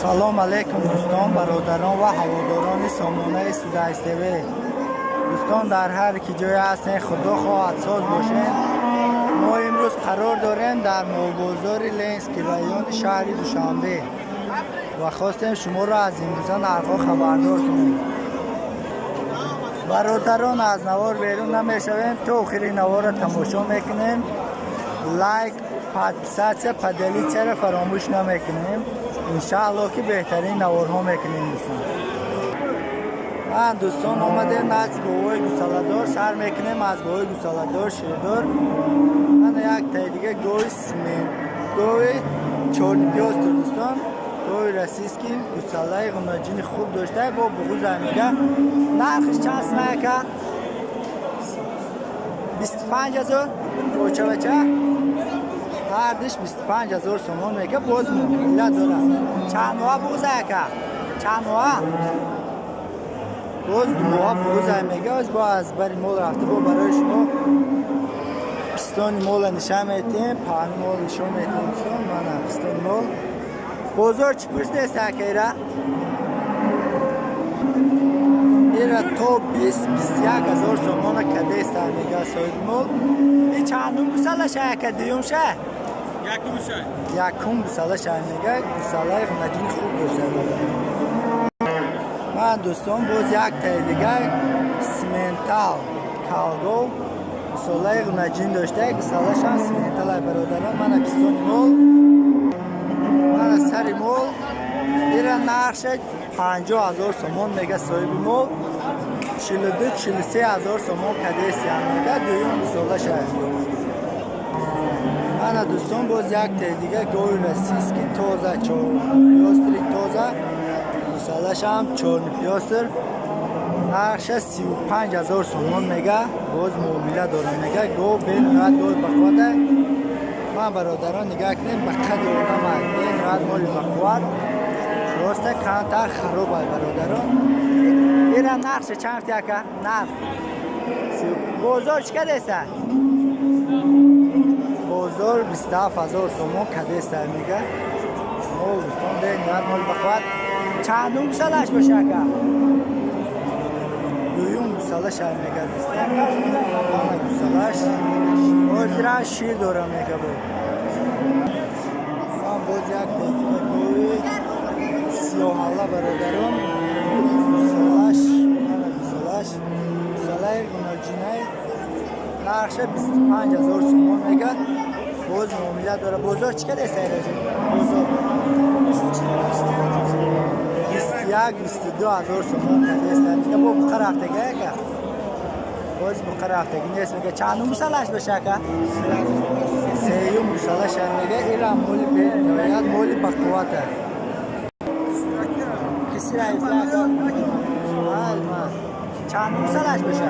سلام علیکم دوستان، برادران و هواداران سامانه سودایست تیوی. دوستان در هر کی جای هستین خدا خواهد ساز باشین. ما امروز قرار داریم در مالبازار لنسکی رایون شهر دوشنبه و خواستیم شما را از امروزه نرخ‌ها خبردار کنیم. برادران از نوار بیرون نمیشویم تا آخر نوار را تماشا میکنیم. لایک پادپیساtsiya پدلی چرا فراموش نمیکنیم. انشاءالله که بهترین نوارها میکنیم دوستان. من دوستان آمدیم نزد گوهای گوساله‌دار سر میکنیم. از گوهای گوساله‌دار شیردار من یک تای دیگه گوی سیمنت گوی چرنی پیاز دوستان. گوی رسیسکی گوساله غمجین خوب داشته با بغوز میگه. نرخش چند سمه که 25,000 بچه بچه هر دیش 25,000 سومون میگه. باز مولت داره. چند ماه بغوزه که چند ماه باز دو ماه بغوزه میگه. از با از بری مول رفته با برای شما پستانی مول نشان میتیم. پانی مول نشان میتیم دوستان. من پستانی مول بازار چی پرس دیسته که ایره تو 20-21,000 سومون کده است میگه سوید مول. این چندم گوساله شه که دیوم شه یکم گوساله شه میگه. گوساله غمجین خوب داشته. من دوستان باز یک تای دیگه سیمنتال کالگو گوساله غمجین داشته. گوساله شه سیمنتال برادران. من پستون مول من سری مول ایره نرخش 50,000 سومون میگه صاحب مول. 42-43,000 سومون کده است میگه. دویم گوساله شه. من دوستان باز یک تای دیگه گوی رسیسکی تازه چرنی پیاستری تازه گوساله شه هم چرنی پیاستر نرخش 35,000 سومون میگه. باز موبیله داره میگه. گو به نیت گوی بخواته. من برادران نگاه کنیم بقید اونم به نیت مالی بخواد راسته کانتر خراب های برادران. ایره نرخش چند تیه که نرخ بازار چی کده است؟ بازار 27,000 سومون کده است میگه. مول دوستان به نیت مالی بخواد. چندم گوسالش باشه که دویم گوسالش های میگه دوستان. من گوسالش بازیره شیر داره میگه. من باز یک دیگه گوی سیاهاله برادران گوسالش من گوسالش گوساله غمجینه نرخش 25,000 سومون میگه. باز معامله داره. بازار چی کده است ایراجی؟ بازار 21-22,000 سومون کده است میگه. با بخار هفتگی که باز بخار هفتگی نیست میگه. چندم گوسالش بشه که سیوم گوساله شه میگه. ایران مولی به نهایت مولی بقواته کسی را ایفته چند گوسالش بشه؟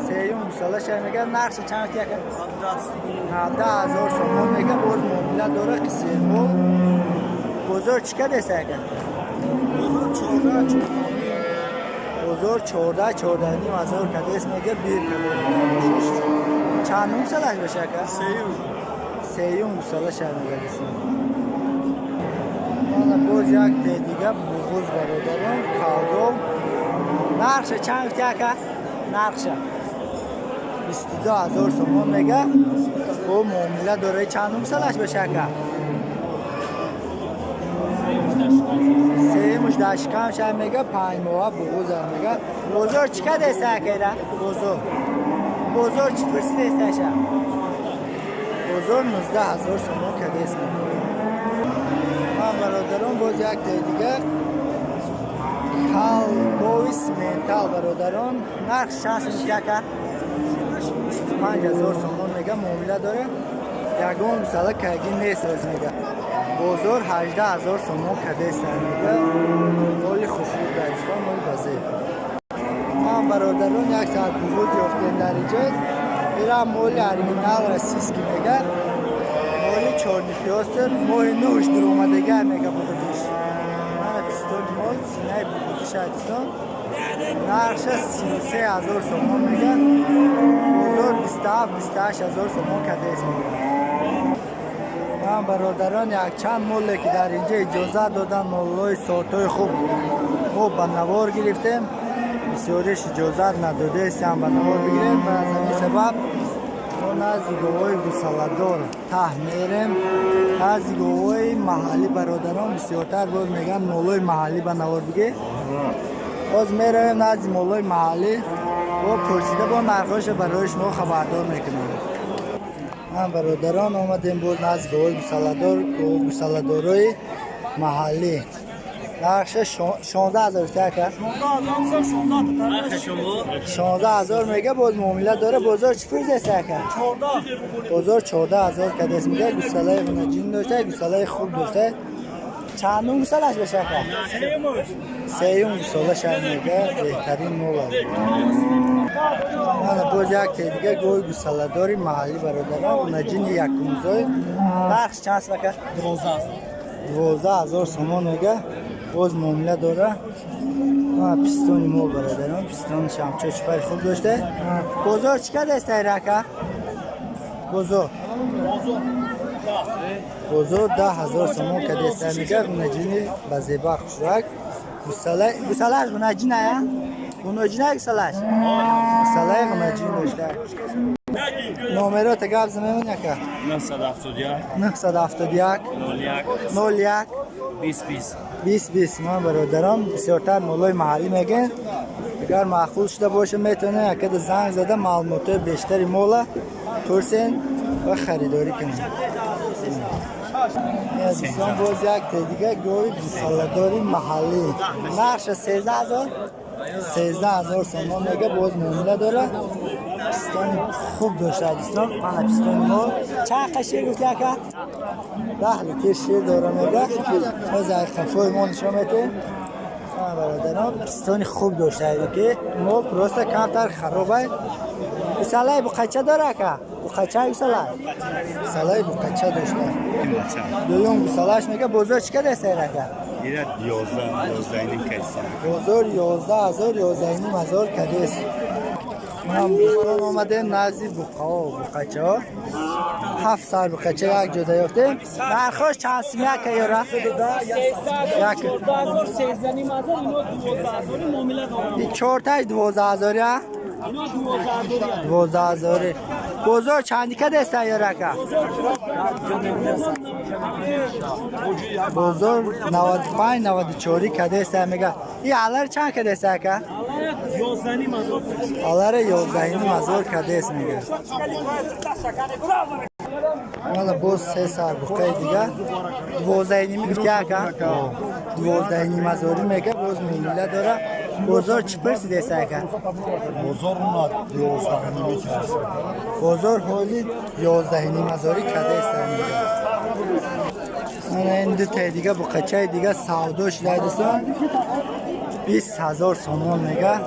سیوم گوساله شه میگه. نرخش چند تیه که 17,000 سومون میگه. باز معامله داره کسی مول. بازار چی کده است که بازار 14-14,500 کده است میگه. بیر کده چند گوسالش بشه که سیوم گوساله شه میگه. من باز یک تای دیگه بغوز برادران کالگو نرخش چند تیه که نرخش 22,000 سومون میگه. با معامله داره. چند گوسالش بشه که سیمش داشکم شه میگه. 5 ماه بغوز میگه. بازار چی کده است که بازار چی پرسی دیسته شه؟ بازار 19,000 سومون کده است. من برادران باز یک تای دیگه کالگوی سیمنتال برادران نرخ شانس میگه که 25,000 سومون میگه. معامله داره. یکم گوساله کگی نیست از میگه. بازار 18,000 سومون کده است میگه. مولی خوشبو دارستان مولی بازه. من برادران یک ساعت بغوز یافتیم در اینجا. ایران مولی اریمینال رسیسکی میگه. مولی چرنی پیاستر ماه نوش در اومدگه میگه بغوزش. من پستون مول سینه بغوزش هستم. نرخش 33,000 سومون میگه. بازار 27-28,000 سومون کده است میگه. من برادران یک چند موله که در اینجا اجازه دادن مولای ساعتای خوب به نوار گرفتیم. بسیارش اجازه نداده استیم به نوار بگیریم و از این سبب ما نزد گوهای گسلدار ته میریم. نزد گوهای محلی برادران بسیارتر باز میگن مولای محلی به نوار بگیر. باز میرویم نزد مولای محلی و پرسیده با نرخاش برایش ما خبردار میکنیم. من برادران آمدیم باز نزد گوهای گسلدارای محلی. نرخش 16,000 کرد. 16,000 میگه باز معامله داره. بازار چی پوزه کرد؟ بازار 14,000 کدست میگه. گوساله غنجین داشته، گوساله خوب داشته. چندم گوسالهش بشه کرد؟ سیوم گوساله شد میگه بهترین مول. من باز یک دیگه گوی گوساله داری محلی برادران غنجین یک موزای. نرخش چند است بکر؟ 12,000 سومان میگه. باز معامله داره. پیستونی مول برادران پیستون شمچه چپر خوب داشته. بازار چقدر است رکه؟ بازار 10,000 سومان که دسته میگه. غنجینی بزیبا خوشرک گوسالهش غنجینه یا؟ غنجینه گوسالهش؟ گوساله غنجین داشته. نمرات گفت زمین که 971 01 20 من برادران بسیارتر مولای محلی میگن. اگر معقول شده باشه میتونه که زنگ زده معلومات بیشتری مولا پرسین و خریداری کنین. دوستان باز یک دیگه گوی گوساله‌داری محلی. نرخش 13,000 سومان میگه. باز معامله داره. پیستانی خوب داشته دوستان. من پیستانی مول چند قشیر گفت که 10 لیتر شیر داره میگه. باز یک خفای ما نشون میده. برادران پیستانی خوب داشته که مول پروسته کمتر خرابه. گوساله بقچه داره که بقچه گوساله بقچه داشته. دویم گوسالهش میگه. بازار چقدر است رکه؟ 11,000 بازار 11,000 کدست. من دوستان آمدیم نزدی بقچه ها 7 سال بقچه یک جدا یافتیم. نرخاش چند سمیه که یاره؟ 12,000 یا؟ 12,000. بازار چندی که دسته یاره که؟ بازار 95-94 که دسته میگه. این علر چند که دسته که؟ 11,000 که دست میگه. من باز 3 سال بقیه دیگه 12,500 میگه که 12,500 میگه. باز معامله داره. بازار چی پرسی دسته که؟ بازار حالی 11,500 که دسته میگه. من این دو تا دیگه بقچه دیگه سودا شده دوستان 20,000 سومان میگه.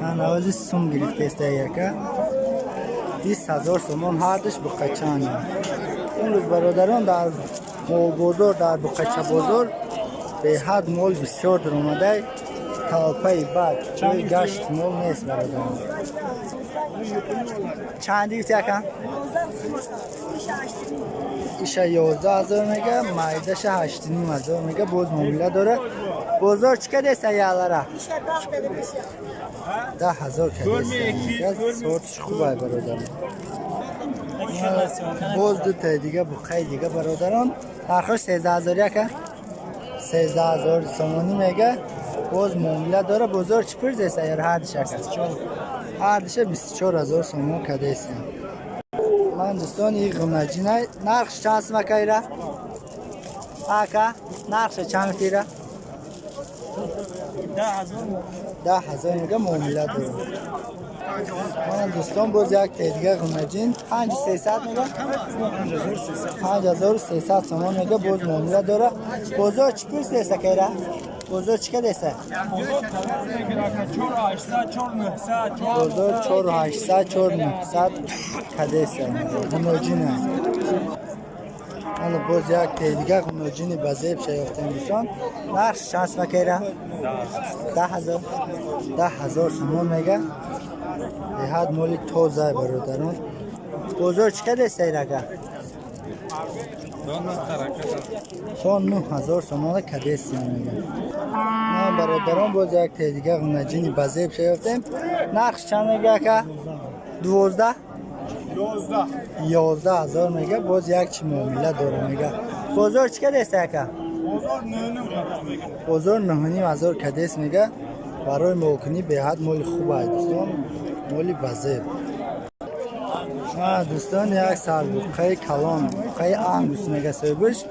من آوازی سوم گرفته استه یکه 20,000 سومان هردش بقچه هنه. این روز برادران در بازار در بقچه بازار به حد مول بسیار در اومده. تلپای بعد چوی گشت مول نیست برادران. چندی گفتی یکم؟ ایشه 11,000 میگه. مایدش 8,500 میگه. باز معامله داره. بازار چقدر است یالره؟ 10,000 کدست میگه. صورتش خوبه برادران. باز دو تا دیگه بقیه دیگه برادران نرخش 13,000 یکه 13,000 سومانی میگه. باز معامله داره. بازار چی پرز است یار؟ هردشه 24,000 سومان کدست. من دوستان این غنجینه نرخش چند است مکایره؟ آکا نرخش چند تیره؟ 10,000 میگه. معامله داره. من دوستان باز یک دیگه غنجین 5,300 میگه. 5,300 سومان میگه. باز معامله داره. بازار چی پرس دسته کیره؟ بازار چی که دسته؟ بازار 4,800 کدسته غنجینه. من باز یک دیگه غنجینی بزیب شیفتیم دوستان. نرخش چند است مکیره؟ 10,000 سومان میگه. به حد مولی توزه برادران. بازار چی که دسته رگه؟ تا 9000 سومان کدیس میگن. ما برادران باز یک تا دیگه غنجینی بزیب شیفتیم. نقش چند میگه که 12 11000 میگه. باز یک چی معامله داره میگه. بازار چی کدیس که بازار 9500 کدیس میگه. برای موکنی به حد مال خوب است دوستان، مالی بزیب. دوستان یک سال بقیه کلان بقیه انگوس میگه سویبش.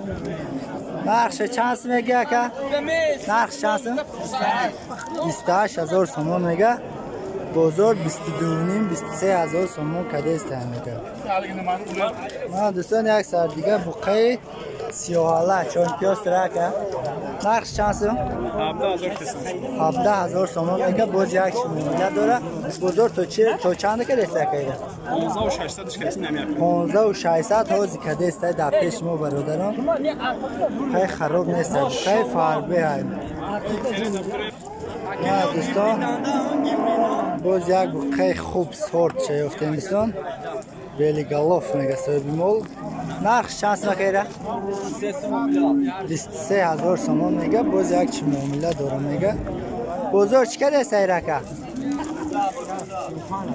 نقش چند میگه که نقش چند 28000 سومان میگه. بازار 22,500-23,000 سومان کدیس میگه. دوستان یک سال دیگه بقیه سیاهاله چون پیاز ترکه. نقش چند 17,000 سومان میگه. باز یک شموله داره. بازار تو چند کدیس که 15,600 هازی کدیس در پیش ما برادران. خیلی خراب نیست، خیلی فربه های. دوستان باز یک خیلی خوب سورت شیفتیم دوستان. بیلی گلوف میگه سوی مول. نقش چند میگه 23,000 سومان میگه. باز یک چی معامله داره میگه. بازار چی کده سیره که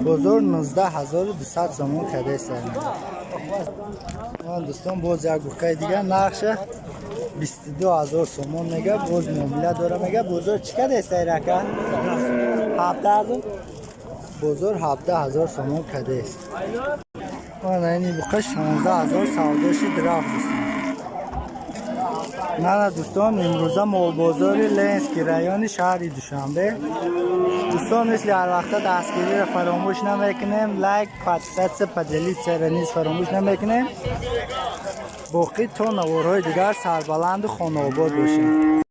بازار 19,200 سومان کده سیره میگه. دوستان باز یک بقیه دیگه نقش 22,000 سومان میگه. باز معامله داره میگه. بازار چی کده سیره که 17,000 بازار 17,000 سومان کده است. اینی بقیه 16,000 سوداشی درافت دوستان. نه دوستان امروزه مال بازاری لنسکی رایان شهر دوشنبه. دوستان مثل هر وقت دستگیری را فراموش نمیکنیم. لایک پادکست پدلی سرنیز فراموش نمیکنیم. باقی تا نوارهای دیگر سربلند و خانه آباد باشیم.